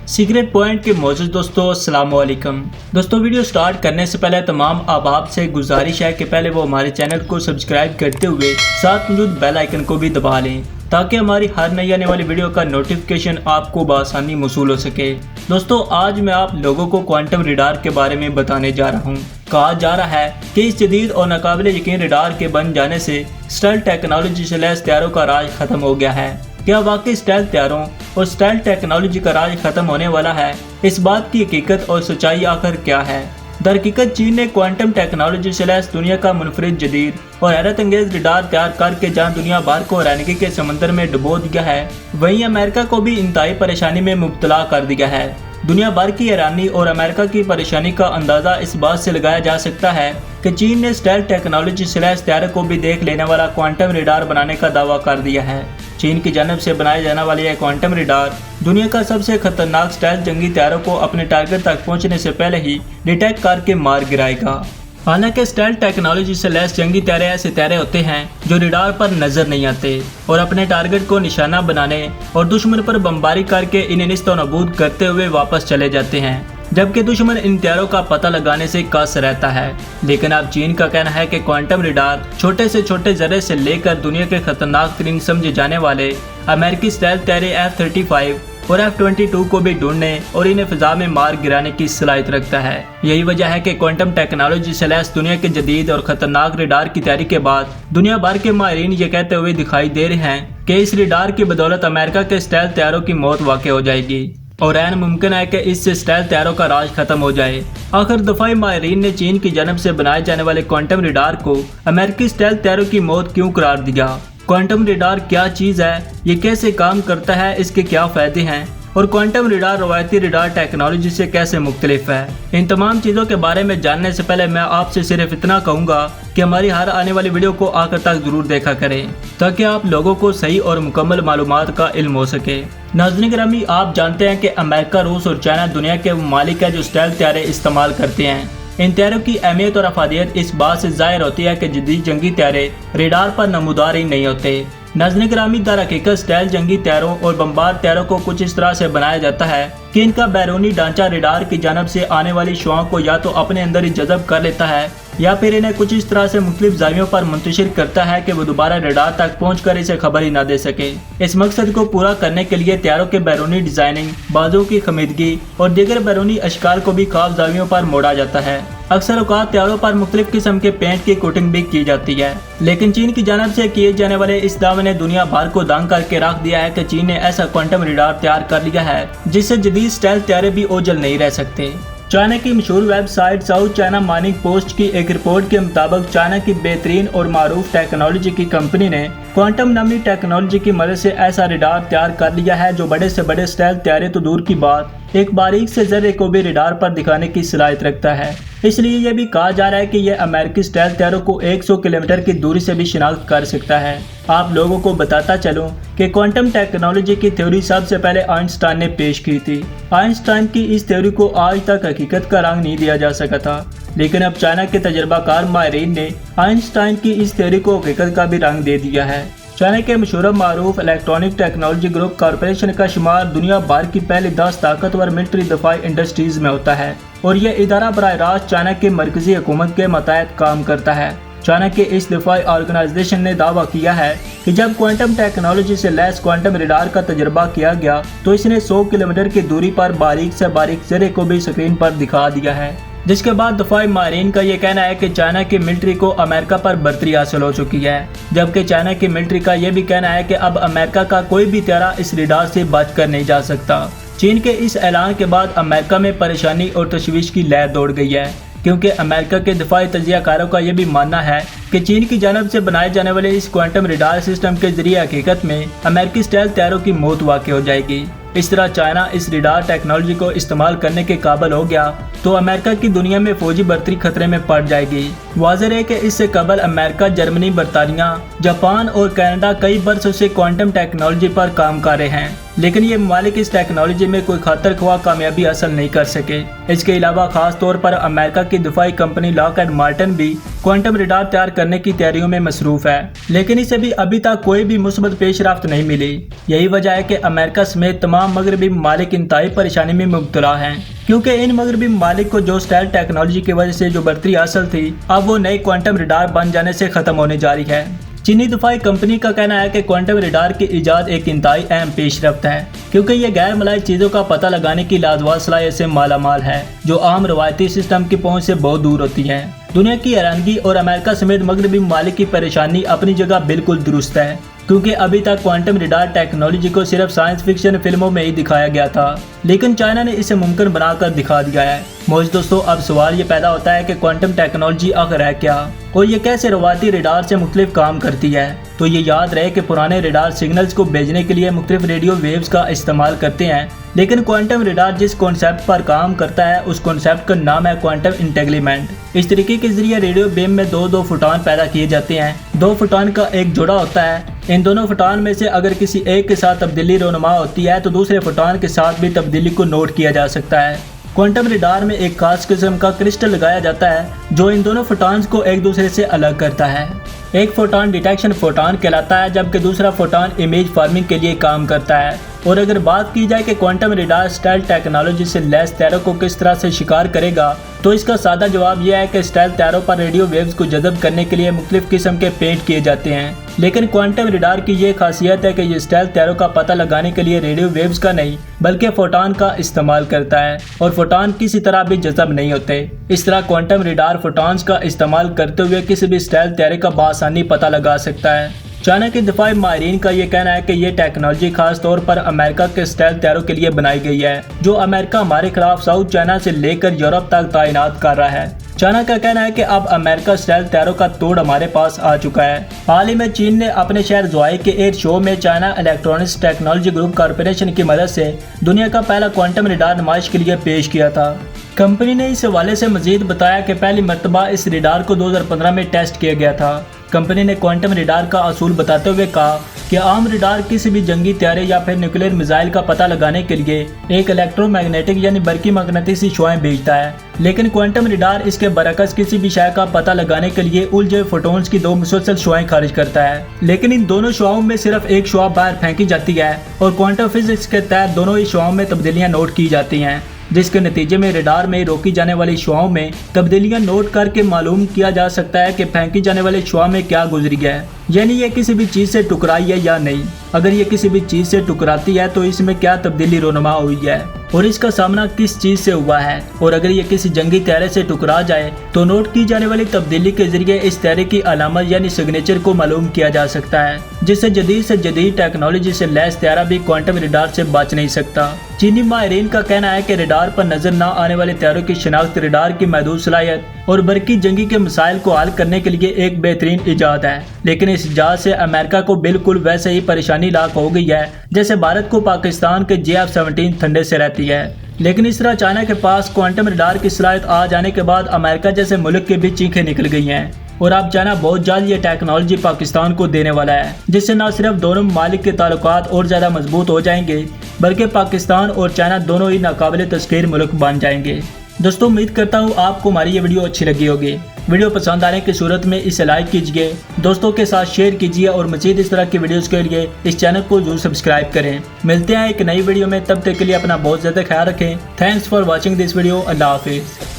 Secret point के मौजूद दोस्तों अस्सलाम वालेकुम। दोस्तों वीडियो स्टार्ट करने से पहले तमाम अहबाब से गुजारिश है कि पहले वो हमारे चैनल को सब्सक्राइब करते हुए साथ मौजूद बेल आइकन को भी दबा लें ताकि हमारी हर नई आने वाली वीडियो का नोटिफिकेशन आपको बआसानी मौसूल हो सके। दोस्तों आज मैं आप लोगों को क्वांटम रडार के बारे में बताने जा रहा हूँ। कहा जा रहा है कि इस जदीद और नाकाबिले यकीन रडार के बन जाने से स्टेल्थ टेक्नोलॉजी से लैस हथियारों का राज खत्म हो गया है। क्या वाकई स्टेल्थ हथियारों और स्टेल्थ टेक्नोलॉजी का राज खत्म होने वाला है? इस बात की हकीकत और सच्चाई आखिर क्या है? दरहकीकत चीन ने क्वांटम टेक्नोलॉजी से लैस दुनिया का मुनफरिद जदीद और हैरत अंगेज रडार तैयार करके जहां दुनिया भर को हैरानगी के समंदर में डुबो दिया है, वहीं अमेरिका को भी इंतहाई परेशानी में मुब्तला कर दिया है। दुनिया भर की हैरानी और अमेरिका की परेशानी का अंदाजा इस बात से लगाया जा सकता है कि चीन ने स्टेल्थ टेक्नोलॉजी से लैस हथियारों को भी देख लेने वाला क्वांटम रडार बनाने का दावा कर दिया है। चीन की जानब से बनाए जाने वाले यह क्वांटम रडार दुनिया का सबसे खतरनाक स्टेल्थ जंगी हथियारों को अपने टारगेट तक पहुंचने से पहले ही डिटेक्ट करके मार गिराएगा। हालांकि स्टेल्थ टेक्नोलॉजी से लैस जंगी हथियार ऐसे हथियार होते हैं जो रडार पर नजर नहीं आते और अपने टारगेट को निशाना बनाने और दुश्मन पर बमबारी करके इन्हें निस्तनाबूद करते हुए वापस चले जाते हैं, जबकि दुश्मन इन हथियारों का पता लगाने से कास रहता है। लेकिन अब चीन का कहना है कि क्वांटम रडार छोटे से छोटे जर्रे से लेकर दुनिया के खतरनाक तरीन समझे जाने वाले अमेरिकी स्टेल्थ हथियार F-35 और F-22 को भी ढूंढने और इन्हें फिजा में मार गिराने की सलाहियत रखता है। यही वजह है कि क्वांटम टेक्नोलॉजी से लैस दुनिया के जदीद और खतरनाक रडार की तैयारी के बाद दुनिया भर के माहिरीन ये कहते हुए दिखाई दे रहे हैं कि इस रडार की बदौलत अमेरिका के स्टेल्थ हथियारों की मौत वाक़ई हो जाएगी और ऐन मुमकिन है कि इससे स्टेल्थ हथियारों का राज खत्म हो जाए। आखिर दफाई माहिरीन ने चीन की जानब से बनाए जाने वाले क्वांटम रडार को अमेरिकी स्टेल्थ हथियारों की मौत क्यों करार दिया? क्वांटम रडार क्या चीज़ है, ये कैसे काम करता है, इसके क्या फ़ायदे हैं और क्वांटम रडार रवायती रडार टेक्नोलॉजी से कैसे मुख्तलिफ है? इन तमाम चीज़ों के बारे में जानने से पहले मैं आपसे सिर्फ इतना कहूँगा कि हमारी हर आने वाली वीडियो को आखिर तक जरूर देखा करें ताकि आप लोगों को सही और मुकम्मल मालूमात का इल्म हो सके। नाज़रीन गिरामी, आप जानते हैं कि अमेरिका, रूस और चाइना दुनिया के ममालिक है जो स्टेल्थ हथियार इस्तेमाल करते हैं। इन हथियारों की अहमियत और अफादियत इस बात से जाहिर होती है कि जदीद जंगी हथियार रडार पर नमूदार ही नहीं होते। नाज़रीन गिरामी, दर हकीकत स्टेल्थ जंगी हथियारों और बमबार हथियारों को कुछ इस तरह से बनाया जाता है कि इनका बैरूनी ढांचा रडार की जानब से आने वाली शुआओं को या तो अपने अंदर ही जज़ब कर लेता है या फिर इन्हें कुछ इस तरह से मुख्तलिफ जावियों पर मुंतशिर करता है कि वो दोबारा रडार तक पहुंचकर इसे खबर ही न दे सके। इस मकसद को पूरा करने के लिए हथियारों के बैरूनी डिजाइनिंग, बाजू की खमीदगी और दीगर बैरूनी अशकाल को भी खास जावियों पर मोड़ा जाता है। अक्सर औकात हथियारों पर मुख्तलिफ किस्म के पेंट की कोटिंग भी की जाती है, लेकिन चीन की जानब से किए जाने वाले इस दावे ने दुनिया भर को दंग करके रख दिया है कि चीन ने ऐसा क्वांटम रडार तैयार कर लिया है जिससे जदीद स्टेल्थ हथियार भी ओझल नहीं रह सकते। चाइना की मशहूर website south China morning post की एक रिपोर्ट के मुताबिक चाइना की बेहतरीन और मारूफ टेक्नोलॉजी की कंपनी ने क्वांटम नामी टेक्नोलॉजी की मदद से ऐसा रडार तैयार कर लिया है जो बड़े से बड़े स्टेल्थ हथियार तो दूर की बात एक बारीक से जर्रे को भी रडार पर दिखाने की सलाहियत रखता है। इसलिए यह भी कहा जा रहा है कि यह अमेरिकी स्टेल्थ हथियारों को 100 किलोमीटर की दूरी से भी शिनाख्त कर सकता है। आप लोगों को बताता चलूं कि क्वांटम टेक्नोलॉजी की थ्योरी सबसे पहले आइंस्टाइन ने पेश की थी। आइंस्टाइन की इस थ्योरी को आज तक हकीकत का रंग नहीं दिया जा सका था, लेकिन अब चाइना के तजर्बाकार माहिरीन ने आइंस्टाइन की इस थ्योरी को हकीकत का भी रंग दे दिया है। चाइना के मशहूर मारूफ इलेक्ट्रॉनिक टेक्नोलॉजी ग्रुप कॉरपोरेशन का शुमार दुनिया भर की पहली 10 ताकतवर मिलिट्री दफाई इंडस्ट्रीज में होता है और यह इदारा बराह रास्त चाइना के मरकजी हुकूमत के मतहत काम करता है। चाइना के इस दफाई ऑर्गेनाइजेशन ने दावा किया है कि जब क्वांटम टेक्नोलॉजी से लैस क्वांटम रडार का तजर्बा किया गया तो इसने 100 किलोमीटर की दूरी पर बारीक से बारीक जर्रे को भी स्क्रीन पर दिखा दिया है, जिसके बाद दफाई माहिरीन का यह कहना है कि चाइना की मिलिट्री को अमेरिका पर बर्तरी हासिल हो चुकी है, जबकि चाइना की मिलिट्री का यह भी कहना है कि अब अमेरिका का कोई भी हथियार इस रडार से बच कर नहीं जा सकता। चीन के इस ऐलान के बाद अमेरिका में परेशानी और तशवीश की लहर दौड़ गई है, क्योंकि अमेरिका के दिफाई तजियाकारों का यह भी मानना है कि चीन की जानब से बनाए जाने वाले इस क्वांटम रडार सिस्टम के जरिए हकीकत में अमेरिकी स्टेल्थ हथियारों की मौत वाक़ई हो जाएगी। इस तरह चाइना इस रडार टेक्नोलॉजी को इस्तेमाल करने के काबिल हो गया तो अमेरिका की दुनिया में फौजी बर्तरी खतरे में पड़ जाएगी। वाज़ेह है कि इससे कबल अमेरिका, जर्मनी, बरतानिया, जापान और कनाडा कई बरसों से क्वांटम टेक्नोलॉजी पर काम कर रहे हैं। लेकिन ये ममालिक इस टेक्नोलॉजी में कोई खातर ख्वाह कामयाबी हासिल नहीं कर सके। इसके अलावा खास तौर पर अमेरिका की दिफाई कंपनी लॉकहीड मार्टिन भी क्वांटम रडार तैयार करने की तैयारियों में मसरूफ है, लेकिन इसे भी अभी तक कोई भी मुस्बत पेशरफ्त नहीं मिली। यही वजह है कि अमेरिका समेत तमाम मगरबी ममालिक इंतहाई परेशानी में मुब्तला हैं, क्योंकि इन मगरबी ममालिक को जो स्टेल्थ टेक्नोलॉजी की वजह से जो बढ़तरी हासिल थी, अब वो नई क्वांटम रडार बन जाने से खत्म होने जा रही है। चीनी दिफाई कंपनी का कहना है कि क्वांटम रडार की इजाद एक इंतहाई अहम पेशरफ्त है, क्योंकि ये गैर मलाई चीज़ों का पता लगाने की लाजवाब सलाहियत से मालामाल है, जो आम रवायती सिस्टम की पहुंच से बहुत दूर होती हैं। दुनिया की हैरानगी और अमेरिका समेत मगरबी ममालिक की परेशानी अपनी जगह बिल्कुल दुरुस्त है, क्योंकि अभी तक क्वांटम रडार टेक्नोलॉजी को सिर्फ साइंस फिक्शन फिल्मों में ही दिखाया गया था, लेकिन चाइना ने इसे मुमकिन बनाकर दिखा दिया है। मौजूद दोस्तों, अब सवाल ये पैदा होता है कि क्वांटम टेक्नोलॉजी आखिर है क्या और ये कैसे रवायती रडार से मुख्तलिफ काम करती है। तो ये याद रहे कि पुराने रडार सिग्नल्स को भेजने के लिए मुख्तलिफ रेडियो वेव्स का इस्तेमाल करते हैं, लेकिन क्वांटम रडार जिस कॉन्सेप्ट पर काम करता है उस कॉन्सेप्ट का नाम है क्वांटम इंटेंगलमेंट। इस तरीके के जरिए रेडियो बीम में दो फोटॉन पैदा किए जाते हैं। दो फोटॉन का एक जोड़ा होता है। इन दोनों फोटॉन में से अगर किसी एक के साथ तब्दीली रोनुमा होती है तो दूसरे फोटॉन के साथ भी तब्दीली को नोट किया जा सकता है। क्वांटम रडार में एक खास किस्म का क्रिस्टल लगाया जाता है जो इन दोनों फोटॉन्स को एक दूसरे से अलग करता है। एक फोटॉन डिटेक्शन फोटॉन कहलाता है, जबकि दूसरा फोटॉन इमेज फार्मिंग के लिए काम करता है। और अगर बात की जाए कि क्वांटम रडार स्टेल्थ टेक्नोलॉजी से लैस तैयारों को किस तरह से शिकार करेगा, तो इसका सादा जवाब यह है कि स्टेल्थ तैयारों पर रेडियो वेव्स को जज़ब करने के लिए मुख्तलिफ किस्म के पेंट किए जाते हैं। लेकिन क्वांटम रडार की ये खासियत है कि ये स्टेल्थ तैयारों का पता लगाने के लिए रेडियो वेव्स का नहीं बल्कि फोटॉन का इस्तेमाल करता है, और फोटॉन किसी तरह भी जज़ब नहीं होते। इस तरह क्वांटम रडार फोटॉन्स का इस्तेमाल करते हुए किसी भी स्टेल्थ तैयारी का बआसानी पता लगा सकता है। चाइना के दिफाई माहिरीन का ये कहना है कि ये टेक्नोलॉजी खास तौर पर अमेरिका के स्टेल्थ तैयारों के लिए बनाई गई है, जो अमेरिका हमारे खिलाफ साउथ चाइना से लेकर यूरोप तक तैनात कर रहा है। चाइना का कहना है कि अब अमेरिका स्टेल्थ तैयारों का तोड़ हमारे पास आ चुका है। हाल ही में चीन ने अपने शहर ज़ुआई के एयर शो में China electronics technology group corporation की मदद से दुनिया का पहला क्वांटम रडार नुमाइश के लिए पेश किया था। कंपनी ने इस हवाले से मजीद बताया कि पहली मरतबा इस रडार को 2015 में टेस्ट किया गया था। कंपनी ने क्वांटम रडार का असूल बताते हुए कहा कि आम रडार किसी भी जंगी तैयारे या फिर न्यूक्लियर मिसाइल का पता लगाने के लिए एक इलेक्ट्रोमैग्नेटिक यानी बरकी मकनातीसी शुआएं भेजता है, लेकिन क्वांटम रडार इसके बरअक्स किसी भी शय का पता लगाने के लिए उलझे फोटॉन्स की दो मुसलसल शुआएं खारिज करता है। लेकिन इन दोनों शुआओं में सिर्फ एक शुआ बाहर फेंकी जाती है और क्वांटम फिजिक्स के तहत दोनों ही शुआओं में तब्दीलियां नोट की जाती हैं, जिसके नतीजे में रडार में रोकी जाने वाली शुआओं में तब्दीलियां नोट करके मालूम किया जा सकता है कि फेंकी जाने वाली शुआ में क्या गुजरी है, यानी ये किसी भी चीज़ से टकराई है या नहीं। अगर ये किसी भी चीज़ से टकराती है तो इसमें क्या तब्दीली रोनुमा हुई है और इसका सामना किस चीज़ से हुआ है, और अगर ये किसी जंगी तैयारे से टकरा जाए तो नोट की जाने वाली तब्दीली के जरिए इस तैयारे की अलामत यानी सिग्नेचर को मालूम किया जा सकता है, जिससे जदीद टेक्नोलॉजी से लैस तैयारा भी क्वांटम रडार से बच नहीं सकता। चीनी माहिरीन का कहना है कि रडार पर नजर न आने वाले तैयारों की शिनाख्त रडार की महदूद सलाहियत और बरकी जंगी के मसाइल को हल करने के लिए एक बेहतरीन इजाद है, लेकिन इस इजाद से अमेरिका को बिल्कुल वैसे ही परेशानी लाक हो गई है जैसे भारत को पाकिस्तान के JF-17 ठंडे से रहती है। लेकिन इस तरह चाइना के पास क्वांटम रडार की सलाहियत आ जाने के बाद अमेरिका जैसे मुल्क के भी चीखें निकल गई हैं, और अब चाइना बहुत जल्द ये टेक्नोलॉजी पाकिस्तान को देने वाला है, जिससे न सिर्फ दोनों ममालिक के ताल्लुकात और ज़्यादा मजबूत हो जाएंगे बल्कि पाकिस्तान और चाइना दोनों ही नाकाबिले तस्खीर मुल्क बन जाएंगे। दोस्तों, उम्मीद करता हूँ आपको हमारी ये वीडियो अच्छी लगी होगी। वीडियो पसंद आने की सूरत में इसे लाइक कीजिए, दोस्तों के साथ शेयर कीजिए और मज़ीद इस तरह की वीडियोस के लिए इस चैनल को जरूर सब्सक्राइब करें। मिलते हैं एक नई वीडियो में, तब तक के लिए अपना बहुत ज़्यादा ख्याल रखें। Thanks for watching this video. अल्लाह हाफिज़।